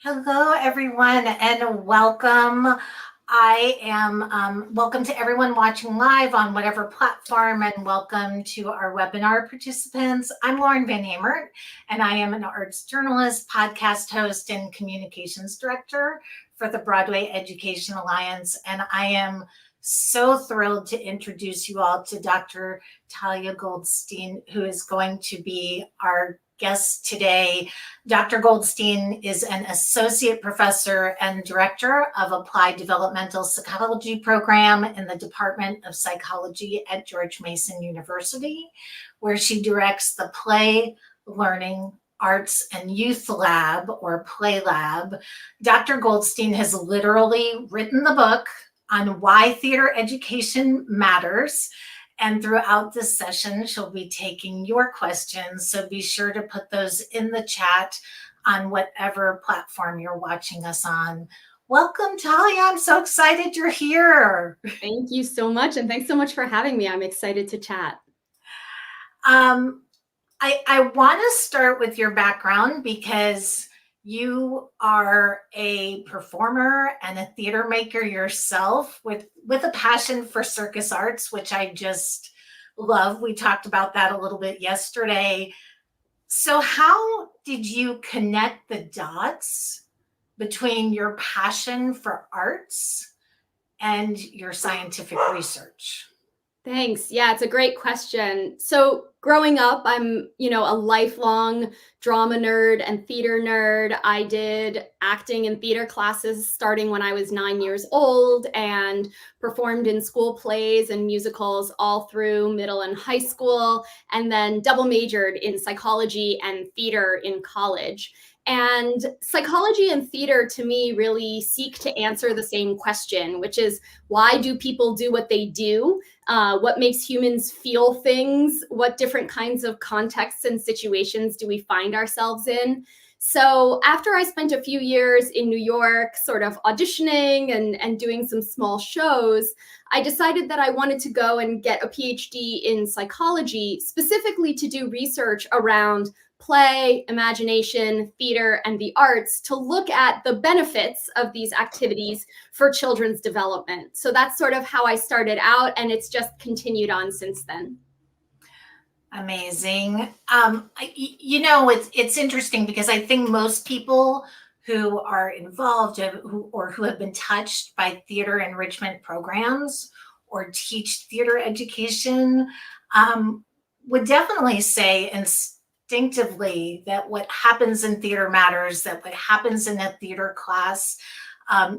Hello, everyone, and welcome. Welcome to everyone watching live on whatever platform, and welcome to our webinar participants. I'm Lauren Van Hamert, and I am an arts journalist, podcast host, and communications director for the Broadway Education Alliance. And I am so thrilled to introduce you all to Dr. Thalia Goldstein, who is going to be our guest today. Dr. Goldstein is an associate professor and director of Applied Developmental Psychology program in the Department of Psychology at George Mason University, where she directs the Play, Learning, Arts and Youth Lab, or PLAYlab. Dr. Goldstein has literally written the book on why theater education matters. And throughout this session, she'll be taking your questions. So be sure to put those in the chat on whatever platform you're watching us on. Welcome, Thalia. I'm so excited you're here. Thank you so much. And thanks so much for having me. I'm excited to chat. I want to start with your background because you are a performer and a theater maker yourself with a passion for circus arts, which I just love. We talked about that a little bit yesterday. So how did you connect the dots between your passion for arts and your scientific research? Thanks. Yeah, it's a great question. So growing up, I'm, a lifelong drama nerd and theater nerd. I did acting and theater classes starting when I was 9 years old and performed in school plays and musicals all through middle and high school, and then double majored in psychology and theater in college. And psychology and theater, to me, really seek to answer the same question, which is, why do people do what they do? What makes humans feel things? What different kinds of contexts and situations do we find ourselves in? So after I spent a few years in New York, sort of auditioning and doing some small shows, I decided that I wanted to go and get a PhD in psychology, specifically to do research around play, imagination, theater, and the arts to look at the benefits of these activities for children's development. So that's sort of how I started out, and it's just continued on since then. Amazing. It's interesting because I think most people who are involved who have been touched by theater enrichment programs or teach theater education would definitely say instinctively that what happens in theater matters, that what happens in a theater class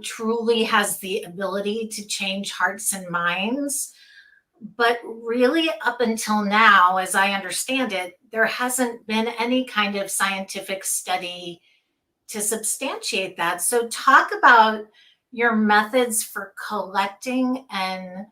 truly has the ability to change hearts and minds. But really, up until now, as I understand it, there hasn't been any kind of scientific study to substantiate that. So talk about your methods for collecting and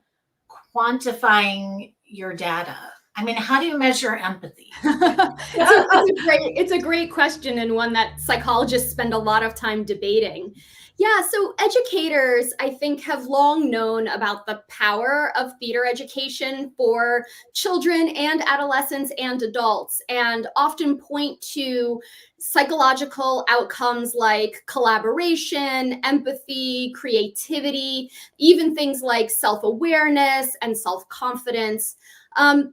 quantifying your data. I mean, how do you measure empathy? It's a great question, and one that psychologists spend a lot of time debating. Yeah, so educators, I think, have long known about the power of theater education for children and adolescents and adults, and often point to psychological outcomes like collaboration, empathy, creativity, even things like self-awareness and self-confidence.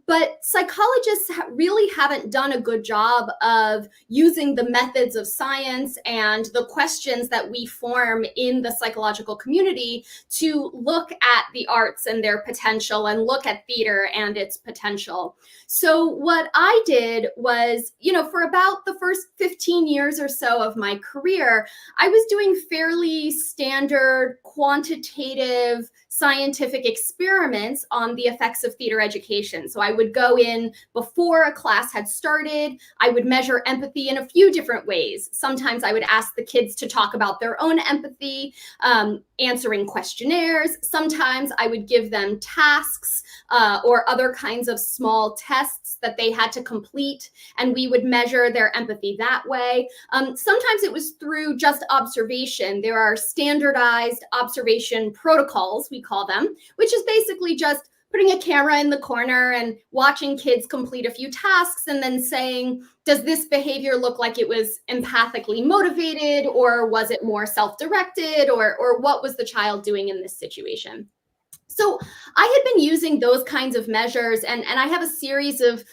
But psychologists really haven't done a good job of using the methods of science and the questions that we form in the psychological community to look at the arts and their potential and look at theater and its potential. So what I did was, for about the first 15 years or so of my career, I was doing fairly standard quantitative scientific experiments on the effects of theater education. So I would go in before a class had started. I would measure empathy in a few different ways. Sometimes I would ask the kids to talk about their own empathy, answering questionnaires. Sometimes I would give them tasks or other kinds of small tests that they had to complete, and we would measure their empathy that way. Sometimes it was through just observation. There are standardized observation protocols, we call them, which is basically just putting a camera in the corner and watching kids complete a few tasks and then saying, does this behavior look like it was empathically motivated, or was it more self-directed, or what was the child doing in this situation? So I had been using those kinds of measures, and I have a series of,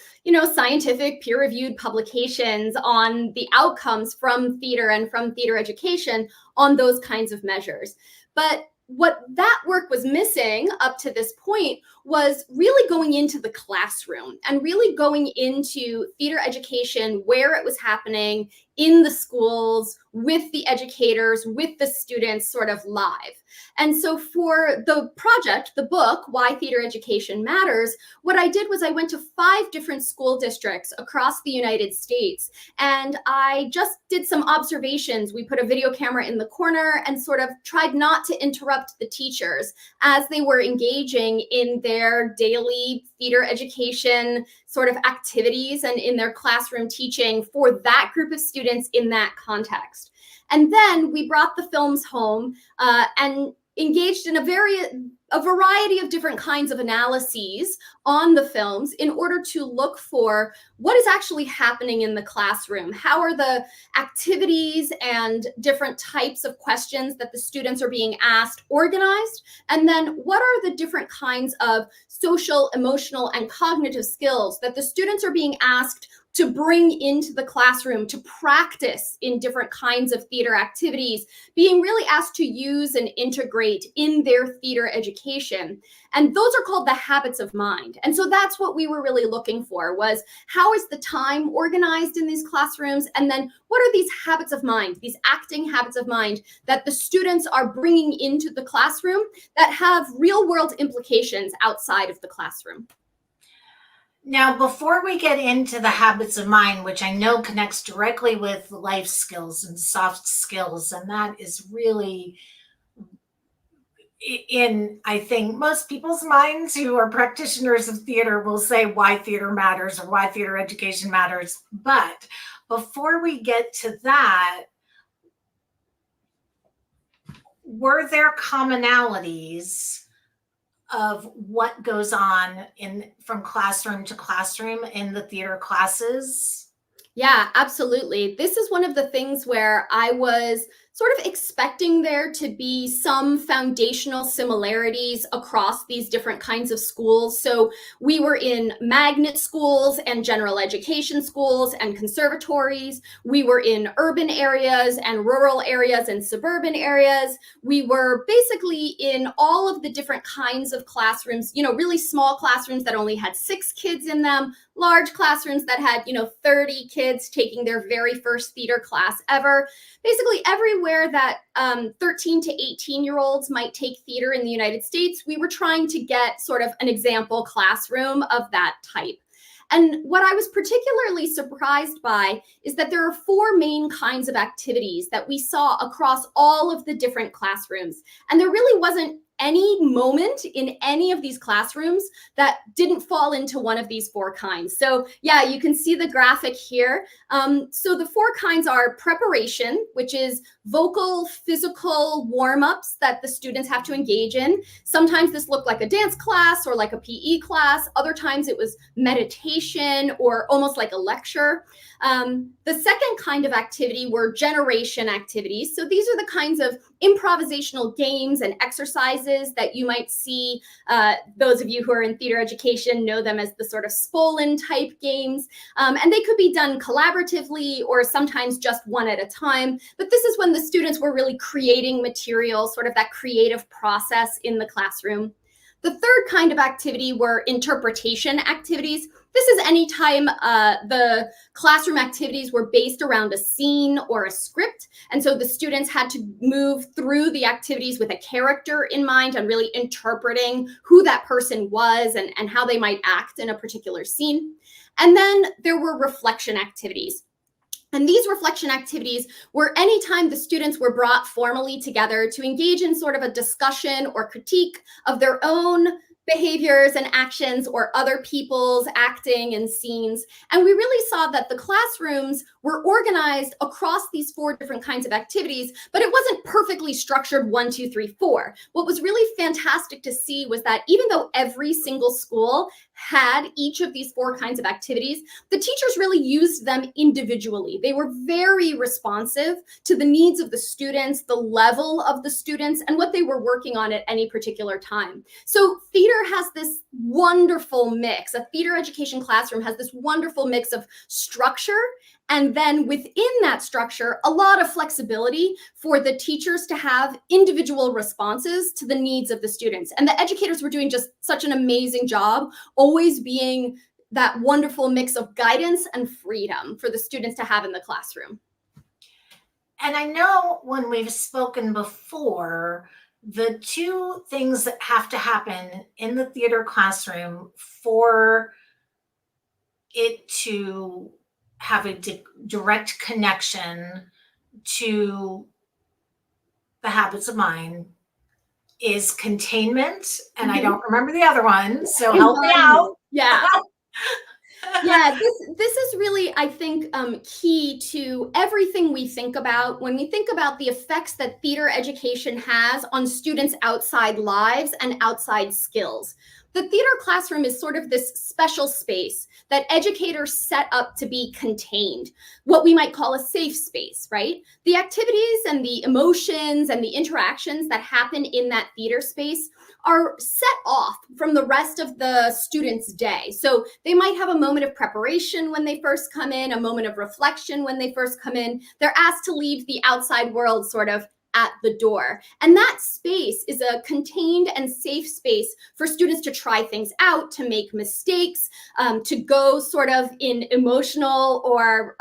scientific peer-reviewed publications on the outcomes from theater and from theater education on those kinds of measures. But what that work was missing up to this point was really going into the classroom and really going into theater education where it was happening in the schools, with the educators, with the students, sort of live. And so for the project, the book, Why Theater Education Matters, what I did was I went to 5 different school districts across the United States, and I just did some observations. We put a video camera in the corner and sort of tried not to interrupt the teachers as they were engaging in their daily theater education sort of activities and in their classroom teaching for that group of students in that context. And then we brought the films home and engaged in a variety of different kinds of analyses on the films in order to look for what is actually happening in the classroom. How are the activities and different types of questions that the students are being asked organized? And then what are the different kinds of social, emotional, and cognitive skills that the students are being asked to bring into the classroom, to practice in different kinds of theater activities, being really asked to use and integrate in their theater education. And those are called the habits of mind. And so that's what we were really looking for, was how is the time organized in these classrooms? And then what are these habits of mind, these acting habits of mind that the students are bringing into the classroom that have real world implications outside of the classroom? Now, before we get into the habits of mind, which I know connects directly with life skills and soft skills, and that is really in, I think, most people's minds who are practitioners of theater will say why theater matters or why theater education matters. But before we get to that, were there commonalities of what goes on from classroom to classroom in the theater classes? Yeah, absolutely. This is one of the things where I was sort of expecting there to be some foundational similarities across these different kinds of schools. So we were in magnet schools and general education schools and conservatories. We were in urban areas and rural areas and suburban areas. We were basically in all of the different kinds of classrooms, really small classrooms that only had 6 kids in them, large classrooms that had, 30 kids taking their very first theater class ever. Basically everywhere that 13 to 18-year-olds might take theater in the United States, we were trying to get sort of an example classroom of that type. And what I was particularly surprised by is that there are 4 main kinds of activities that we saw across all of the different classrooms. And there really wasn't any moment in any of these classrooms that didn't fall into one of these 4 kinds. So yeah, you can see the graphic here. So the 4 kinds are preparation, which is vocal, physical warm-ups that the students have to engage in. Sometimes this looked like a dance class or like a PE class. Other times it was meditation or almost like a lecture. The second kind of activity were generation activities. So these are the kinds of improvisational games and exercises that you might see. Those of you who are in theater education know them as the sort of Spolin type games. And they could be done collaboratively or sometimes just one at a time. But this is when the students were really creating material, sort of that creative process in the classroom. The third kind of activity were interpretation activities. This is any time the classroom activities were based around a scene or a script. And so the students had to move through the activities with a character in mind and really interpreting who that person was and how they might act in a particular scene. And then there were reflection activities. And these reflection activities were anytime the students were brought formally together to engage in sort of a discussion or critique of their own behaviors and actions or other people's acting and scenes. And we really saw that the classrooms were organized across these 4 different kinds of activities, but it wasn't perfectly structured 1, 2, 3, 4. What was really fantastic to see was that even though every single school had each of these 4 kinds of activities, the teachers really used them individually. They were very responsive to the needs of the students, the level of the students, and what they were working on at any particular time. So theater has this wonderful mix. A theater education classroom has this wonderful mix of structure, and then within that structure, a lot of flexibility for the teachers to have individual responses to the needs of the students. And the educators were doing just such an amazing job, always being that wonderful mix of guidance and freedom for the students to have in the classroom. And I know when we've spoken before, the 2 things that have to happen in the theater classroom for it to have a direct connection to the habits of mind is containment, and I don't remember the other one, so help me out. Yeah. Yeah, this is really, I think, key to everything we think about when we think about the effects that theater education has on students' outside lives and outside skills. The theater classroom is sort of this special space that educators set up to be contained, what we might call a safe space, right? The activities and the emotions and the interactions that happen in that theater space are set off from the rest of the student's day. So they might have a moment of preparation when they first come in, a moment of reflection when they first come in. They're asked to leave the outside world sort of at the door. And that space is a contained and safe space for students to try things out, to make mistakes, to go sort of in emotional or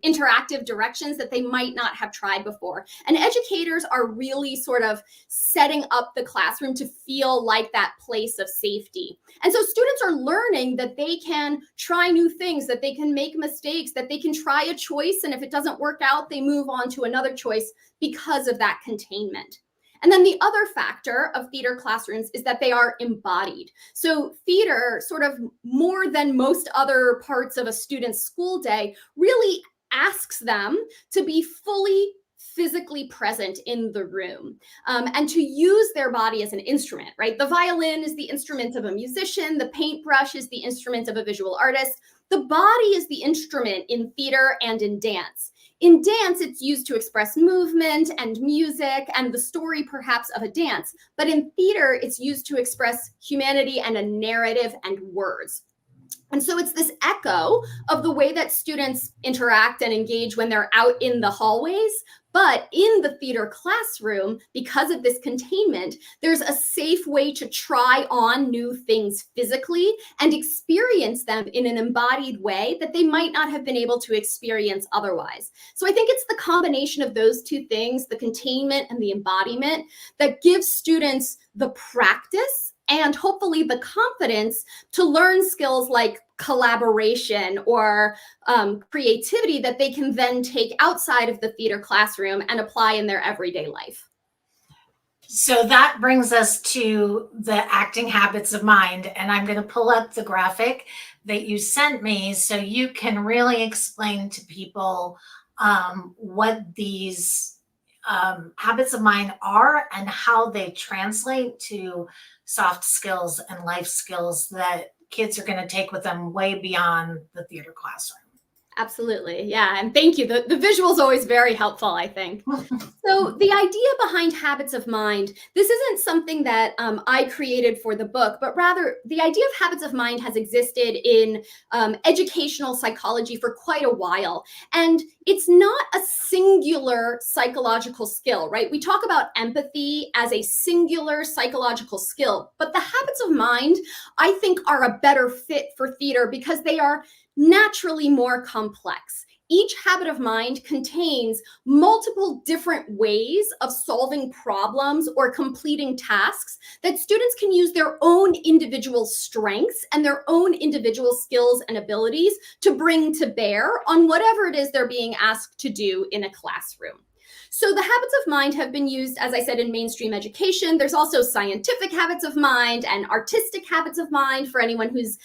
interactive directions that they might not have tried before. And educators are really sort of setting up the classroom to feel like that place of safety. And so students are learning that they can try new things, that they can make mistakes, that they can try a choice, and if it doesn't work out, they move on to another choice because of that containment. And then the other factor of theater classrooms is that they are embodied. So theater, sort of more than most other parts of a student's school day, really asks them to be fully physically present in the room and to use their body as an instrument, right? The violin is the instrument of a musician. The paintbrush is the instrument of a visual artist. The body is the instrument in theater and in dance. In dance, it's used to express movement and music and the story perhaps of a dance. But in theater, it's used to express humanity and a narrative and words. And so it's this echo of the way that students interact and engage when they're out in the hallways. But in the theater classroom, because of this containment, there's a safe way to try on new things physically and experience them in an embodied way that they might not have been able to experience otherwise. So I think it's the combination of those 2 things, the containment and the embodiment, that gives students the practice and hopefully the confidence to learn skills like collaboration or creativity that they can then take outside of the theater classroom and apply in their everyday life. So that brings us to the acting habits of mind. And I'm going to pull up the graphic that you sent me so you can really explain to people what these habits of mind are and how they translate to soft skills and life skills that kids are going to take with them way beyond the theater classroom. Absolutely. Yeah. And thank you. The visual is always very helpful, I think. So the idea behind habits of mind, this isn't something that I created for the book, but rather the idea of habits of mind has existed in educational psychology for quite a while. And it's not a singular psychological skill, right? We talk about empathy as a singular psychological skill, but the habits of mind, I think, are a better fit for theater because they are naturally more complex. Each habit of mind contains multiple different ways of solving problems or completing tasks that students can use their own individual strengths and their own individual skills and abilities to bring to bear on whatever it is they're being asked to do in a classroom. So the habits of mind have been used, as I said, in mainstream education. There's also scientific habits of mind and artistic habits of mind for anyone who's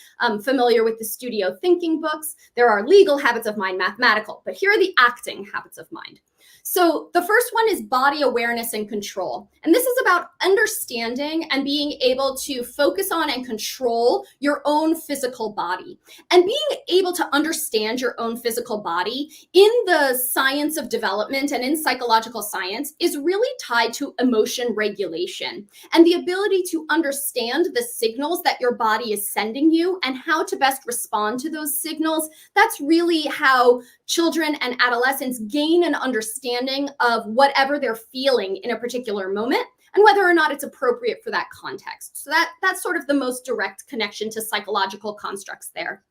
familiar with the studio thinking books. There are legal habits of mind, mathematical, but here are the acting habits of mind. So the first one is body awareness and control. And this is about understanding and being able to focus on and control your own physical body. And being able to understand your own physical body in the science of development and in psychological science is really tied to emotion regulation and the ability to understand the signals that your body is sending you and how to best respond to those signals. That's really how children and adolescents gain an understanding of whatever they're feeling in a particular moment and whether or not it's appropriate for that context. So that's sort of the most direct connection to psychological constructs there.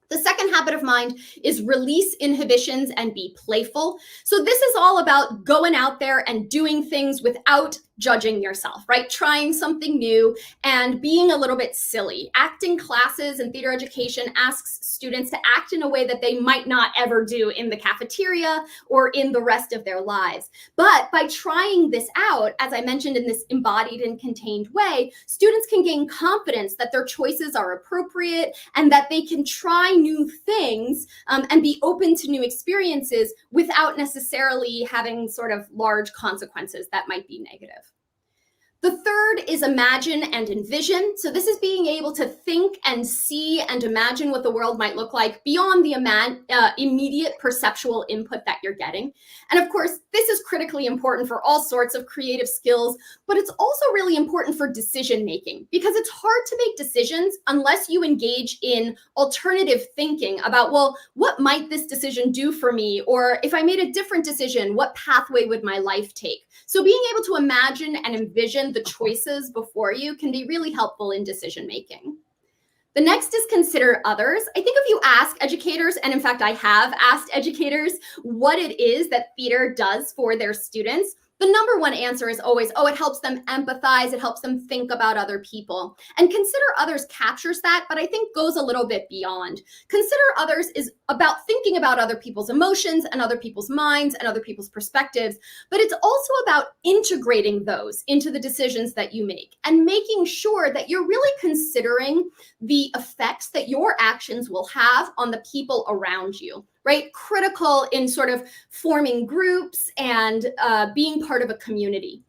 The second habit of mind is release inhibitions and be playful. So this is all about going out there and doing things without judging yourself, right? Trying something new and being a little bit silly. Acting classes and theater education asks students to act in a way that they might not ever do in the cafeteria or in the rest of their lives. But by trying this out, as I mentioned, in this embodied and contained way, students can gain confidence that their choices are appropriate and that they can try new things and be open to new experiences without necessarily having sort of large consequences that might be negative. The third is imagine and envision. So this is being able to think and see and imagine what the world might look like beyond the immediate perceptual input that you're getting. And of course, this is critically important for all sorts of creative skills, but it's also really important for decision making because it's hard to make decisions unless you engage in alternative thinking about, well, what might this decision do for me? Or if I made a different decision, what pathway would my life take? So being able to imagine and envision the choices before you can be really helpful in decision making. The next is consider others. I think if you ask educators, and in fact, I have asked educators what it is that theater does for their students, the number one answer is always, oh, it helps them empathize, it helps them think about other people. And consider others captures that, but I think goes a little bit beyond. Consider others is about thinking about other people's emotions and other people's minds and other people's perspectives, but it's also about integrating those into the decisions that you make and making sure that you're really considering the effects that your actions will have on the people around you. Right? Critical in sort of forming groups and being part of a community.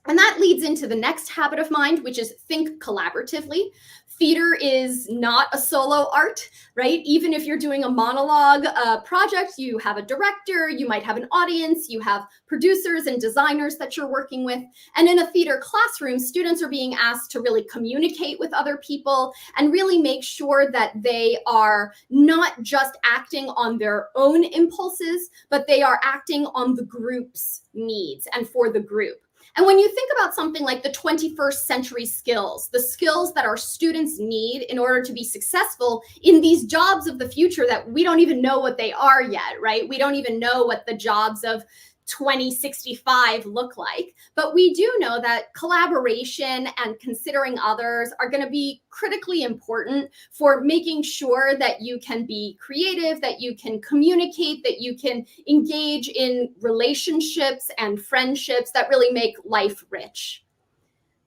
And that leads into the next habit of mind, which is think collaboratively. Theater is not a solo art, right? Even if you're doing a monologue project, you have a director, you might have an audience, you have producers and designers that you're working with. And in a theater classroom, students are being asked to really communicate with other people and really make sure that they are not just acting on their own impulses, but they are acting on the group's needs and for the group. And when you think about something like the 21st century skills, the skills that our students need in order to be successful in these jobs of the future that we don't even know what they are yet, right? We don't even know what the jobs of 2065 look like. But we do know that collaboration and considering others are going to be critically important for making sure that you can be creative, that you can communicate, that you can engage in relationships and friendships that really make life rich.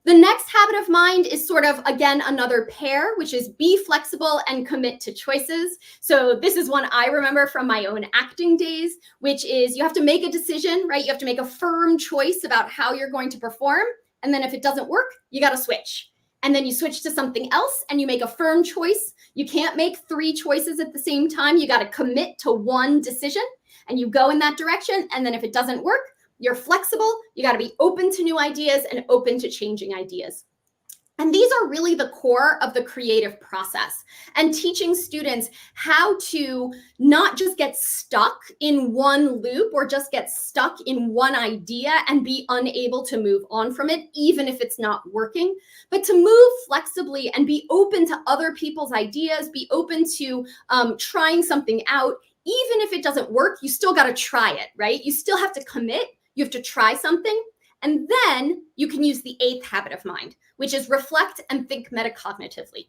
The next habit of mind is sort of, again, another pair, which is be flexible and commit to choices. So this is one I remember from my own acting days, which is you have to make a decision, right? You have to make a firm choice about how you're going to perform. And then if it doesn't work, you got to switch. And then you switch to something else and you make a firm choice. You can't make 3 choices at the same time. You got to commit to one decision and you go in that direction. And then if it doesn't work, you're flexible, you got to be open to new ideas and open to changing ideas. And these are really the core of the creative process and teaching students how to not just get stuck in one loop or just get stuck in one idea and be unable to move on from it, even if it's not working, but to move flexibly and be open to other people's ideas, be open to trying something out. Even if it doesn't work, you still got to try it, right? You still have to commit. You have to try something, and then you can use the 8th habit of mind, which is reflect and think metacognitively.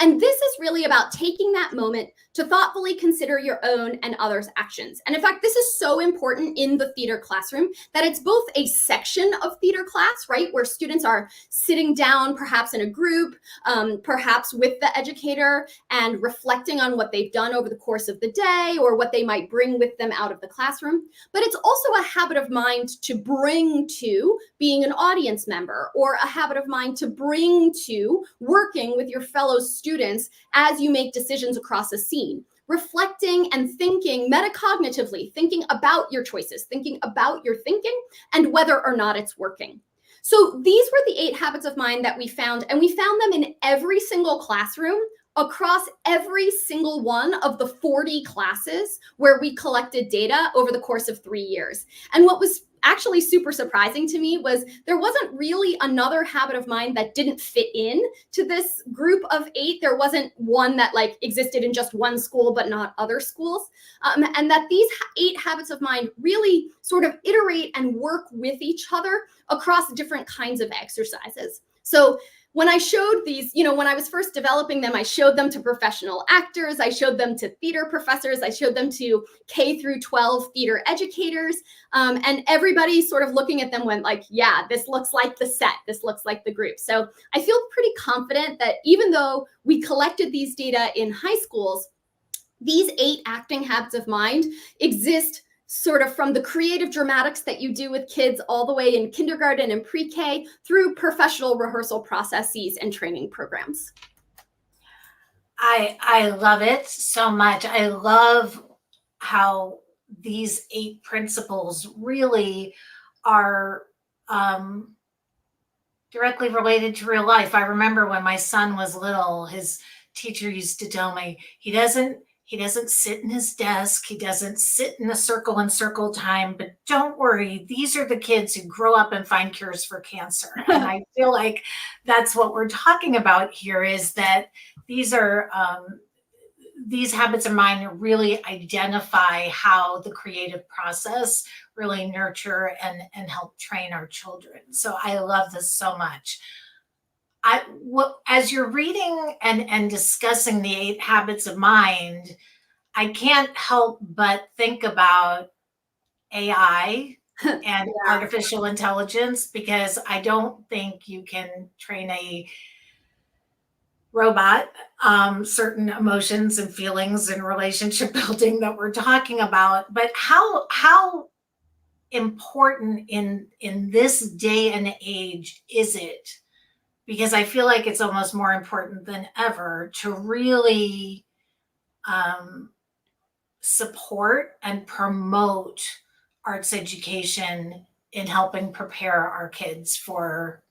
And this is really about taking that moment to thoughtfully consider your own and others' actions. And in fact, this is so important in the theater classroom that it's both a section of theater class, right, where students are sitting down, perhaps in a group, perhaps with the educator, and reflecting on what they've done over the course of the day or what they might bring with them out of the classroom. But it's also a habit of mind to bring to being an audience member, or a habit of mind to bring to working with your fellow students as you make decisions across a scene, reflecting and thinking metacognitively, thinking about your choices, thinking about your thinking and whether or not it's working. So these were the 8 habits of mind that we found, and we found them in every single classroom across every single one of the 40 classes where we collected data over the course of 3 years. And what was actually super surprising to me was there wasn't really another habit of mind that didn't fit in to this group of 8. There wasn't one that like existed in just one school but not other schools. And that these 8 habits of mind really sort of iterate and work with each other across different kinds of exercises. So when I showed these, when I was first developing them, I showed them to professional actors, I showed them to theater professors, I showed them to K through 12 theater educators, and everybody sort of looking at them went like, yeah, this looks like the set, this looks like the group. So I feel pretty confident that even though we collected these data in high schools, these 8 acting habits of mind exist sort of from the creative dramatics that you do with kids all the way in kindergarten and pre-K through professional rehearsal processes and training programs. I love it so much. I love how these 8 principles really are directly related to real life. I remember when my son was little, his teacher used to tell me, he doesn't sit in his desk. He doesn't sit in a circle in circle time, but don't worry. These are the kids who grow up and find cures for cancer. And I feel like that's what we're talking about here, is that these habits of mind really identify how the creative process really nurture and help train our children. So I love this so much. As you're reading and discussing the 8 habits of mind, I can't help but think about AI and artificial intelligence, because I don't think you can train a robot certain emotions and feelings and relationship building that we're talking about. But how important in this day and age is it? Because I feel like it's almost more important than ever to really support and promote arts education in helping prepare our kids for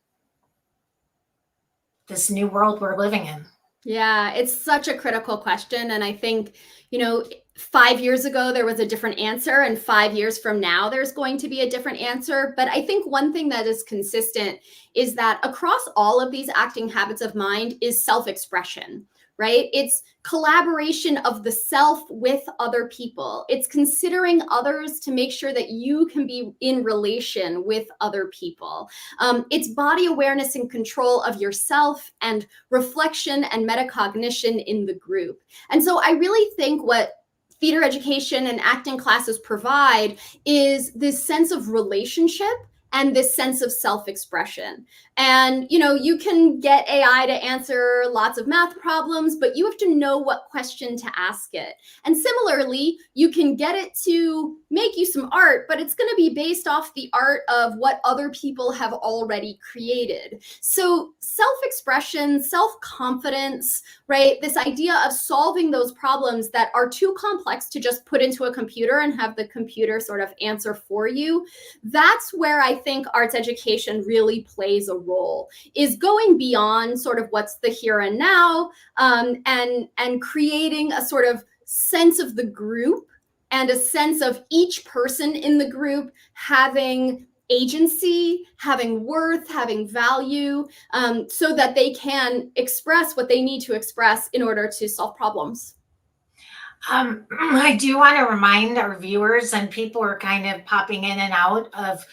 this new world we're living in. Yeah, it's such a critical question. And I think, 5 years ago, there was a different answer, and 5 years from now, there's going to be a different answer. But I think one thing that is consistent is that across all of these acting habits of mind is self-expression, right? It's collaboration of the self with other people. It's considering others to make sure that you can be in relation with other people. It's body awareness and control of yourself, and reflection and metacognition in the group. And so I really think what theater education and acting classes provide is this sense of relationship and this sense of self-expression. And, you can get AI to answer lots of math problems, but you have to know what question to ask it. And similarly, you can get it to make you some art, but it's going to be based off the art of what other people have already created. So self-expression, self-confidence, right? This idea of solving those problems that are too complex to just put into a computer and have the computer sort of answer for you. That's where I think arts education really plays a role, is going beyond sort of what's the here and now, and creating a sort of sense of the group and a sense of each person in the group having agency, having worth, having value, so that they can express what they need to express in order to solve problems. I do want to remind our viewers, and people are kind of popping in and out of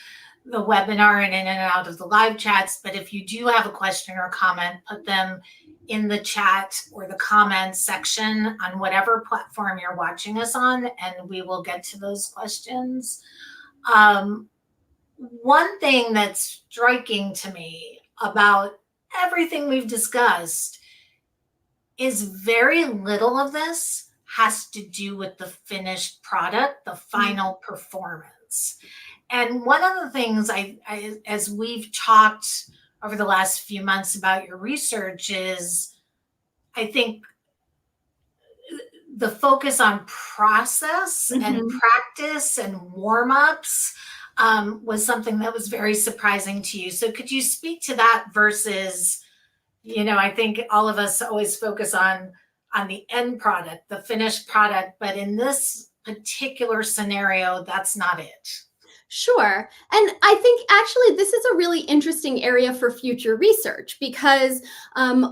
the webinar and in and out of the live chats. But if you do have a question or comment, put them in the chat or the comments section on whatever platform you're watching us on, and we will get to those questions. One thing that's striking to me about everything we've discussed is very little of this has to do with the finished product, the final performance. And one of the things I as we've talked over the last few months about your research is, I think, the focus on process and practice and warm-ups was something that was very surprising to you. So could you speak to that versus, I think all of us always focus on the end product, the finished product, but in this particular scenario, that's not it. Sure. And I think actually this is a really interesting area for future research because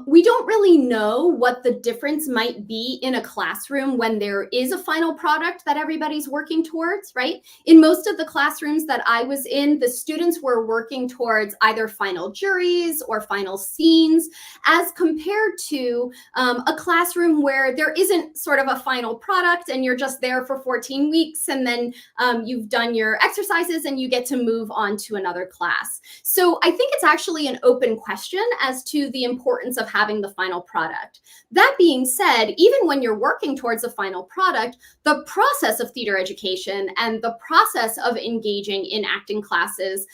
we don't really know what the difference might be in a classroom when there is a final product that everybody's working towards, right? In most of the classrooms that I was in, the students were working towards either final juries or final scenes, as compared to a classroom where there isn't sort of a final product and you're just there for 14 weeks and then you've done your exercises and you get to move on to another class. So I think it's actually an open question as to the importance of having the final product. That being said, even when you're working towards a final product, the process of theater education and the process of engaging in acting classes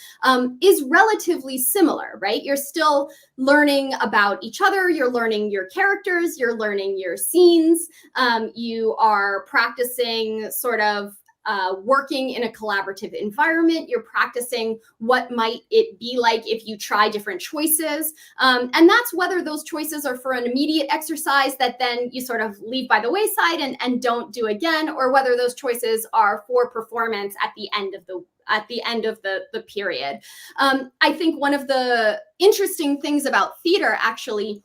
is relatively similar, right? You're still learning about each other, you're learning your characters, you're learning your scenes, you are practicing sort of working in a collaborative environment. You're practicing what might it be like if you try different choices. And that's whether those choices are for an immediate exercise that then you sort of leave by the wayside and don't do again, or whether those choices are for performance at the end of the period. I think one of the interesting things about theater actually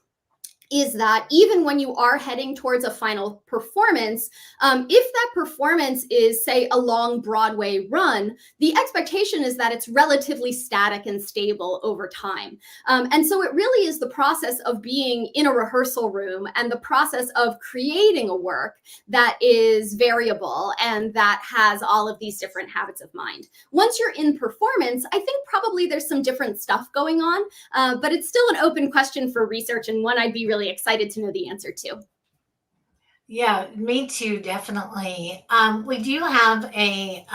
is that even when you are heading towards a final performance, if that performance is, say, a long Broadway run, the expectation is that it's relatively static and stable over time. And so it really is the process of being in a rehearsal room and the process of creating a work that is variable and that has all of these different habits of mind. Once you're in performance, I think probably there's some different stuff going on, but it's still an open question for research and one I'd be really excited to know the answer to. Yeah, me too, definitely. We do have a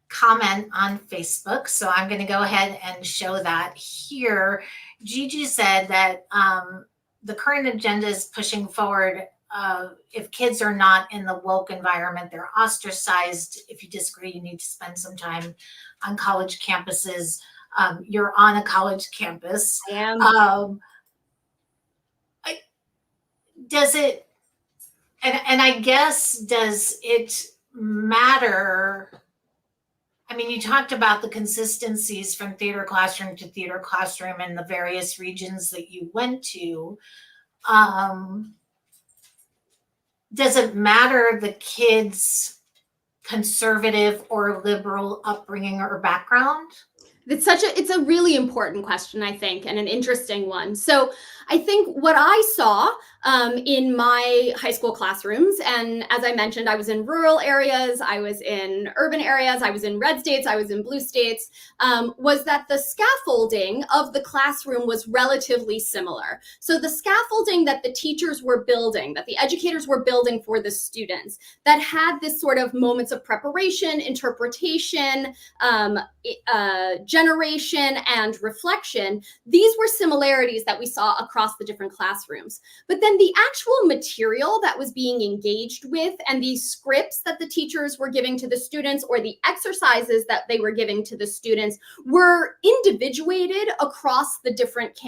comment on Facebook, so I'm going to go ahead and show that here. Gigi said that the current agenda is pushing forward. If kids are not in the woke environment, they're ostracized. If you disagree, you need to spend some time on college campuses. You're on a college campus. I am. Does it, and I guess, does it matter? I mean, you talked about the consistencies from theater classroom to theater classroom in the various regions that you went to. Does it matter the kids' conservative or liberal upbringing or background? It's a really important question, I think, and an interesting one. So I think what I saw in my high school classrooms, and as I mentioned, I was in rural areas, I was in urban areas, I was in red states, I was in blue states, was that the scaffolding of the classroom was relatively similar. So the scaffolding that the teachers were building, that the educators were building for the students, that had this sort of moments of preparation, interpretation, generation, and reflection, these were similarities that we saw across the different classrooms. But then the actual material that was being engaged with and the scripts that the teachers were giving to the students or the exercises that they were giving to the students were individuated across the different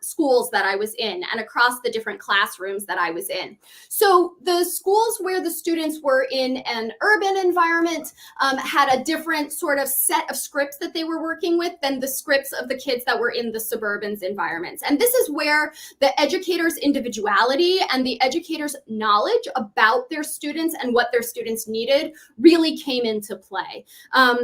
schools that I was in and across the different classrooms that I was in. So the schools where the students were in an urban environment had a different sort of set of scripts that they were working with than the scripts of the kids that were in the suburban environments. And this is where the educator's individuality and the educator's knowledge about their students and what their students needed really came into play.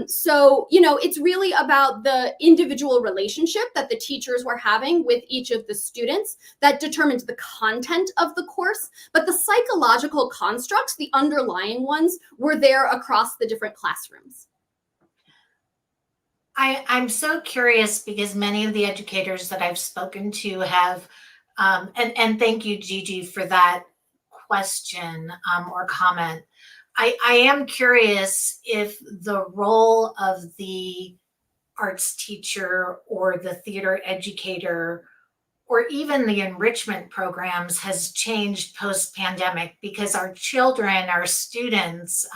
So, it's really about the individual relationship that the teachers were having with each of the students that determined the content of the course, but the psychological constructs, the underlying ones, were there across the different classrooms. I'm so curious because many of the educators that I've spoken to have, and thank you, Gigi, for that question or comment. I am curious if the role of the arts teacher or the theater educator or even the enrichment programs has changed post-pandemic, because our children, our students,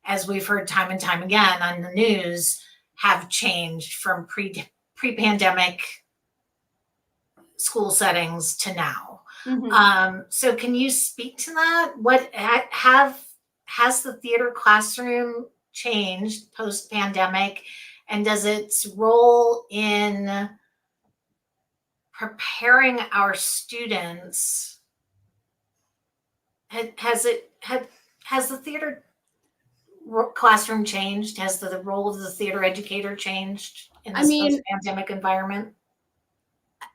as we've heard time and time again on the news, have changed from pre-pandemic school settings to now. Mm-hmm. So can you speak to that? What has the theater classroom changed post-pandemic, and does its role in preparing our students, has the theater classroom changed? Has the role of the theater educator changed in this post-pandemic environment?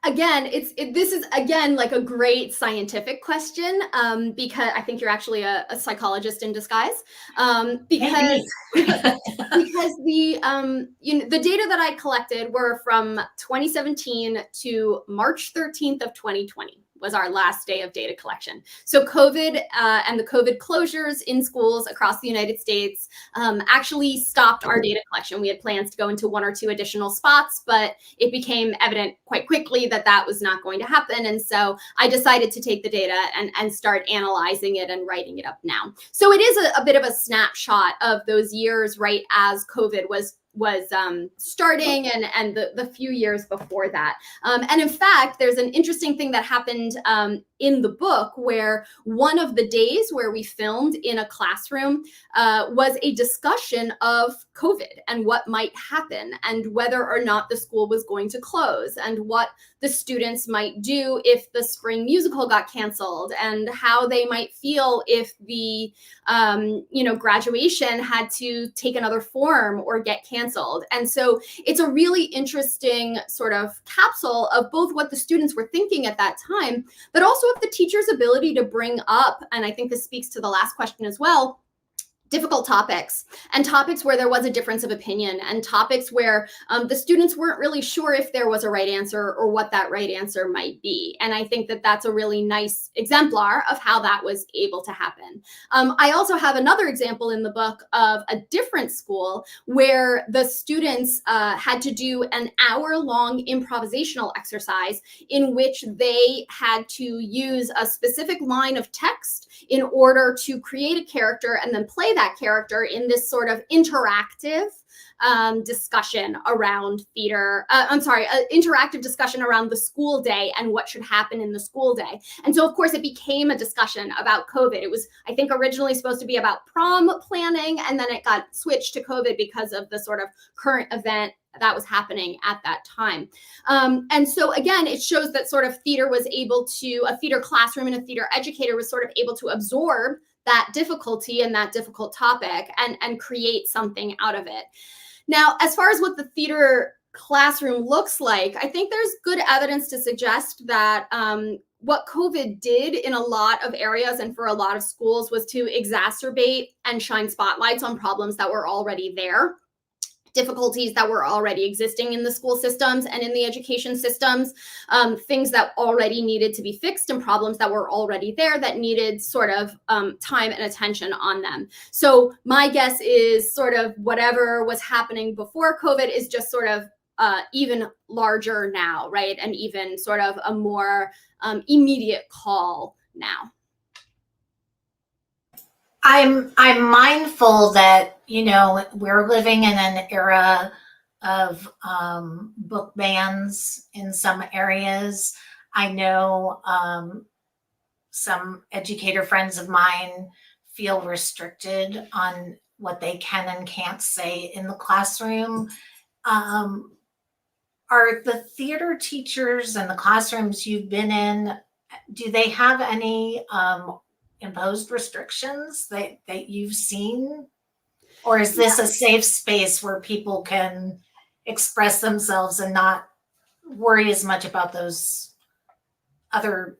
Again, this is again like a great scientific question, because I think you're actually a psychologist in disguise, because because the data that I collected were from 2017 to March 13th of 2020 was our last day of data collection. So COVID and the COVID closures in schools across the United States actually stopped our data collection. We had plans to go into 1 or 2 additional spots, but it became evident quite quickly that that was not going to happen. And so I decided to take the data and start analyzing it and writing it up now. So it is a bit of a snapshot of those years right as COVID was starting and the few years before that. And in fact, there's an interesting thing that happened in the book where one of the days where we filmed in a classroom was a discussion of COVID and what might happen and whether or not the school was going to close and what the students might do if the spring musical got canceled and how they might feel if the graduation had to take another form or get canceled. And so it's a really interesting sort of capsule of both what the students were thinking at that time, but also of the teacher's ability to bring up, and I think this speaks to the last question as well, difficult topics and topics where there was a difference of opinion and topics where the students weren't really sure if there was a right answer or what that right answer might be. And I think that that's a really nice exemplar of how that was able to happen. I also have another example in the book of a different school where the students had to do an hour-long improvisational exercise in which they had to use a specific line of text in order to create a character and then play that character in this sort of interactive discussion around theater. Interactive discussion around the school day and what should happen in the school day. And so, of course, it became a discussion about COVID. It was, I think, originally supposed to be about prom planning, and then it got switched to COVID because of the sort of current event that was happening at that time. And so, again, it shows that sort of theater was able to, a theater classroom and a theater educator was sort of able to absorb that difficulty and that difficult topic and create something out of it. Now, as far as what the theater classroom looks like, I think there's good evidence to suggest that what COVID did in a lot of areas and for a lot of schools was to exacerbate and shine spotlights on problems that were already there, difficulties that were already existing in the school systems and in the education systems, things that already needed to be fixed and problems that were already there that needed sort of time and attention on them. So my guess is sort of whatever was happening before COVID is just sort of even larger now, right? And even sort of a more immediate call now. I'm mindful that, we're living in an era of book bans in some areas. I know some educator friends of mine feel restricted on what they can and can't say in the classroom. are the theater teachers and the classrooms you've been in, do they have any imposed restrictions that you've seen? Or is this a safe space where people can express themselves and not worry as much about those other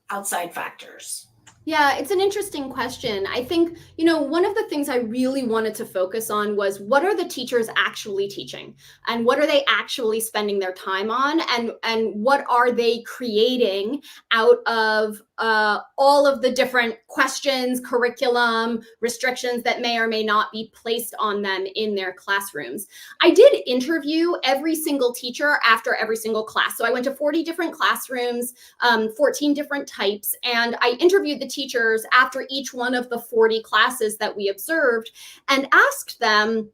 outside factors? Yeah, it's an interesting question. I think, one of the things I really wanted to focus on was what are the teachers actually teaching and what are they actually spending their time on and what are they creating out of all of the different questions, curriculum, restrictions that may or may not be placed on them in their classrooms. I did interview every single teacher after every single class. So I went to 40 different classrooms, 14 different types, and I interviewed the teachers after each one of the 40 classes that we observed and asked them,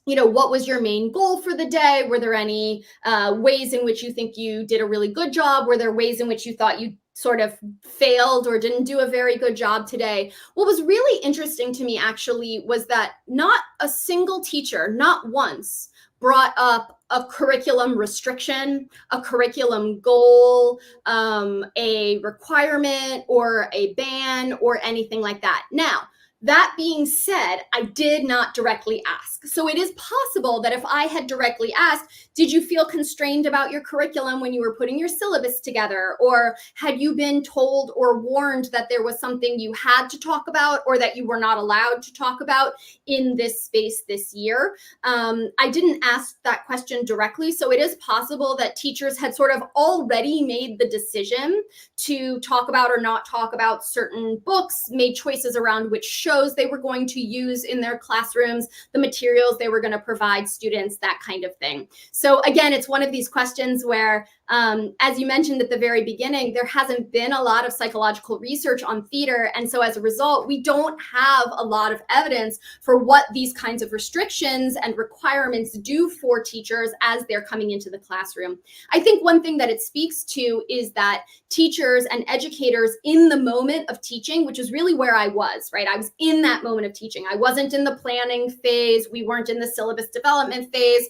what was your main goal for the day? Were there any ways in which you think you did a really good job? Were there ways in which you thought you sort of failed or didn't do a very good job today? What was really interesting to me actually was that not a single teacher, not once, brought up a curriculum restriction, a curriculum goal, a requirement or a ban or anything like that. Now, that being said, I did not directly ask. So it is possible that if I had directly asked, did you feel constrained about your curriculum when you were putting your syllabus together? Or had you been told or warned that there was something you had to talk about or that you were not allowed to talk about in this space this year? I didn't ask that question directly. So it is possible that teachers had sort of already made the decision to talk about or not talk about certain books, made choices around which shows they were going to use in their classrooms, the materials they were going to provide students, that kind of thing. So again, it's one of these questions where, as you mentioned at the very beginning, there hasn't been a lot of psychological research on theater. And so as a result, we don't have a lot of evidence for what these kinds of restrictions and requirements do for teachers as they're coming into the classroom. I think one thing that it speaks to is that teachers and educators in the moment of teaching, which is really where I was, right? I was in that moment of teaching. I wasn't in the planning phase. We weren't in the syllabus development phase.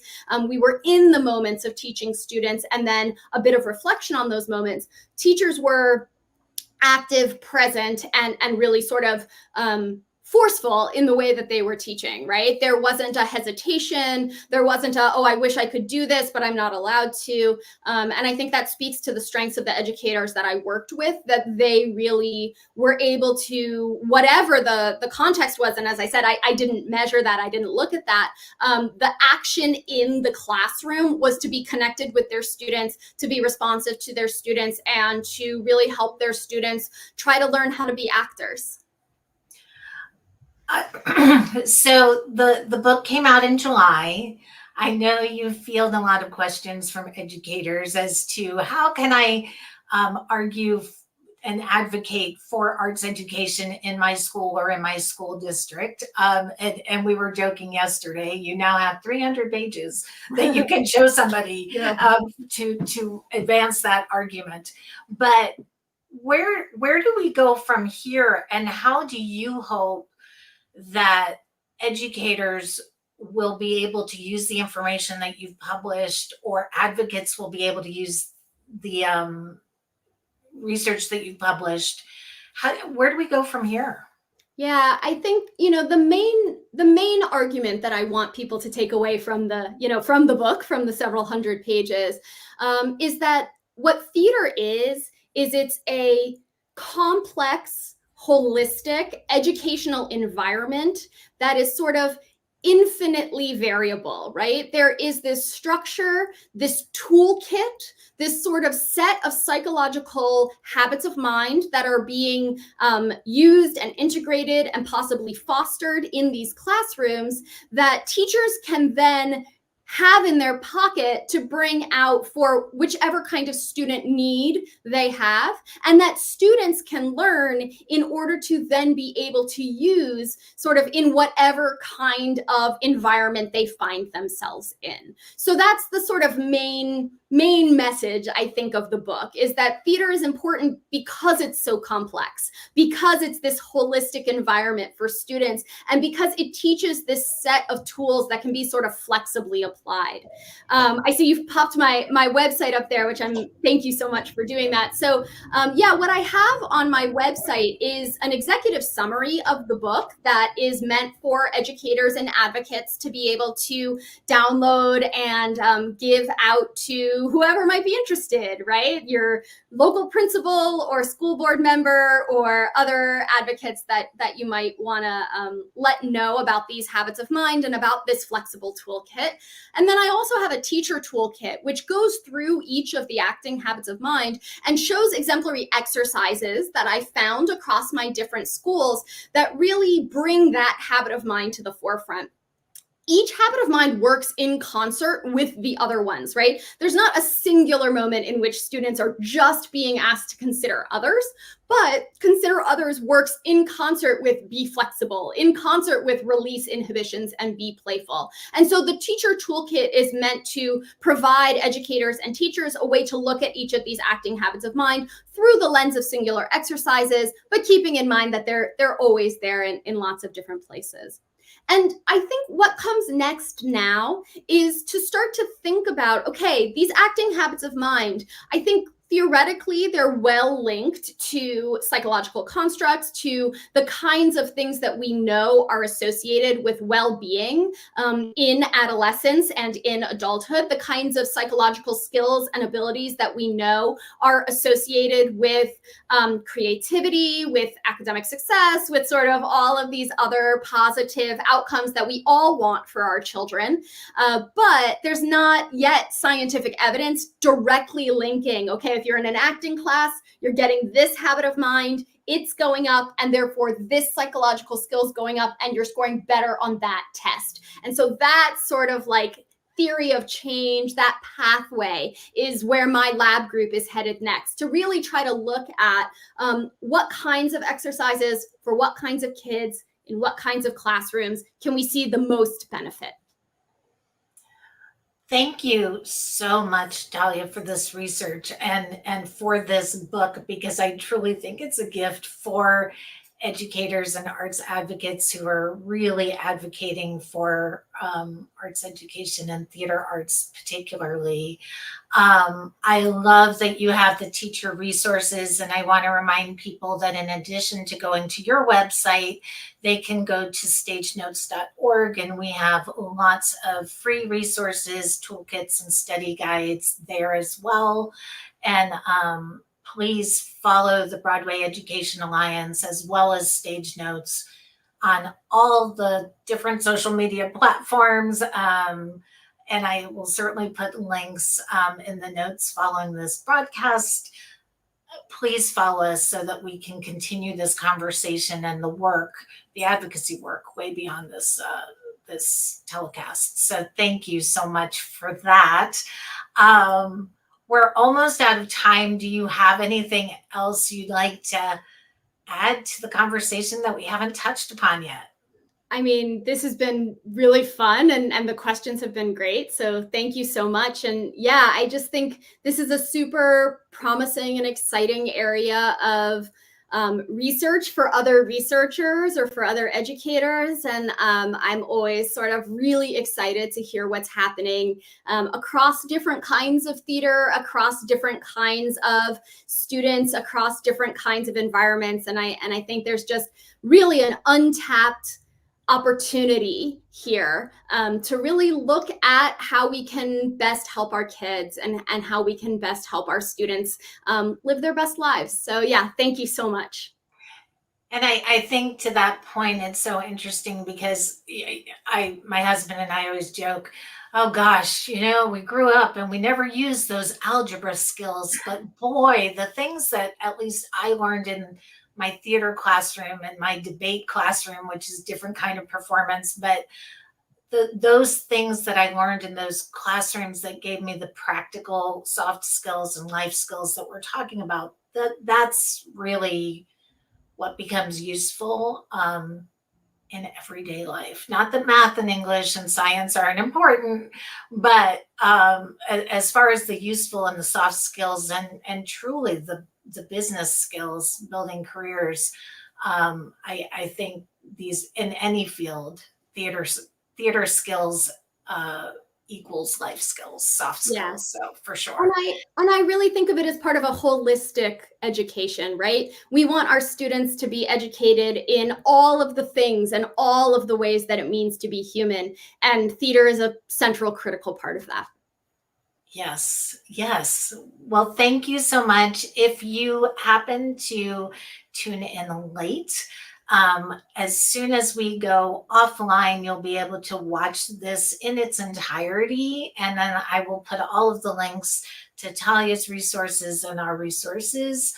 We were in the moments of teaching students and then a bit of reflection on those moments. Teachers were active, present, and really sort of forceful in the way that they were teaching, right? There wasn't a hesitation. There wasn't a, oh, I wish I could do this, but I'm not allowed to. And I think that speaks to the strengths of the educators that I worked with, that they really were able to, whatever the context was, and as I said, I didn't measure that, I didn't look at that. The action in the classroom was to be connected with their students, to be responsive to their students, and to really help their students try to learn how to be actors. So the book came out in July. I know you field a lot of questions from educators as to how can I argue and advocate for arts education in my school or in my school district. And we were joking yesterday, you now have 300 pages that you can show somebody to advance that argument. But where do we go from here, and how do you hope that educators will be able to use the information that you've published, or advocates will be able to use the research that you've published? Where do we go from here? Yeah, I think, the main argument that I want people to take away from from the book, from the several hundred pages, is that what theater is it's a complex, holistic educational environment that is sort of infinitely variable, right? There is this structure, this toolkit, this sort of set of psychological habits of mind that are being used and integrated and possibly fostered in these classrooms that teachers can then have in their pocket to bring out for whichever kind of student need they have, and that students can learn in order to then be able to use sort of in whatever kind of environment they find themselves in. So that's the sort of main message, I think, of the book, is that theater is important because it's so complex, because it's this holistic environment for students, and because it teaches this set of tools that can be sort of flexibly applied. applied. I see you've popped my website up there, which thank you so much for doing that. So yeah, what I have on my website is an executive summary of the book that is meant for educators and advocates to be able to download and give out to whoever might be interested, right? Your local principal or school board member or other advocates that you might want to let know about these habits of mind and about this flexible toolkit. And then I also have a teacher toolkit, which goes through each of the acting habits of mind and shows exemplary exercises that I found across my different schools that really bring that habit of mind to the forefront. Each habit of mind works in concert with the other ones, right? There's not a singular moment in which students are just being asked to consider others, but consider others works in concert with be flexible, in concert with release inhibitions and be playful. And so the teacher toolkit is meant to provide educators and teachers a way to look at each of these acting habits of mind through the lens of singular exercises, but keeping in mind that they're always there in lots of different places. And I think what comes next now is to start to think about, okay, these acting habits of mind, I think theoretically, they're well linked to psychological constructs, to the kinds of things that we know are associated with well-being in adolescence and in adulthood, the kinds of psychological skills and abilities that we know are associated with creativity, with academic success, with sort of all of these other positive outcomes that we all want for our children. But there's not yet scientific evidence directly linking, okay, if you're in an acting class, you're getting this habit of mind, it's going up, and therefore this psychological skill's going up, and you're scoring better on that test. And so that's sort of like theory of change, that pathway is where my lab group is headed next, to really try to look at what kinds of exercises for what kinds of kids in what kinds of classrooms can we see the most benefit. Thank you so much, Thalia, for this research and for this book, because I truly think it's a gift for educators and arts advocates who are really advocating for arts education and theater arts particularly. I love that you have the teacher resources, and I want to remind people that in addition to going to your website, they can go to StageNotes.org, and we have lots of free resources, toolkits, and study guides there as well. And please follow the Broadway Education Alliance as well as StageNotes on all the different social media platforms. And I will certainly put links in the notes following this broadcast. Please follow us so that we can continue this conversation and the work, the advocacy work, way beyond this this telecast. So thank you so much for that. We're almost out of time. Do you have anything else you'd like to add to the conversation that we haven't touched upon yet? I mean, this has been really fun and the questions have been great. So thank you so much. And yeah, I just think this is a super promising and exciting area of research for other researchers or for other educators. And I'm always sort of really excited to hear what's happening across different kinds of theater, across different kinds of students, across different kinds of environments. And I think there's just really an untapped opportunity here to really look at how we can best help our kids and how we can best help our students live their best lives. So yeah, thank you so much. And I think to that point, it's so interesting because my husband and I always joke, oh gosh, we grew up and we never used those algebra skills, but boy, the things that at least I learned in my theater classroom and my debate classroom, which is different kind of performance, but those things that I learned in those classrooms that gave me the practical soft skills and life skills that we're talking about, that's really what becomes useful in everyday life. Not that math and English and science aren't important, but as far as the useful and the soft skills and truly the business skills, building careers, I think these in any field, theater skills equals life skills, soft skills. Yeah. So for sure. And I really think of it as part of a holistic education, right? We want our students to be educated in all of the things and all of the ways that it means to be human. And theater is a central, critical part of that. Yes, yes. Well, thank you so much. If you happen to tune in late, as soon as we go offline, you'll be able to watch this in its entirety. And then I will put all of the links to Thalia's resources and our resources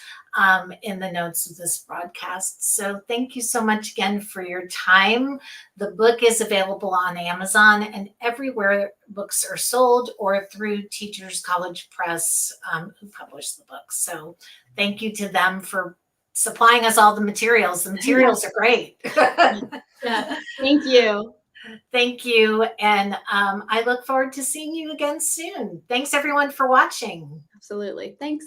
in the notes of this broadcast. So thank you so much again for your time. The book is available on Amazon and everywhere books are sold, or through Teachers College Press, who published the book. So thank you to them for supplying us all the materials. The materials are great. Yeah. Thank you. Thank you. And I look forward to seeing you again soon. Thanks everyone for watching. Absolutely. Thanks.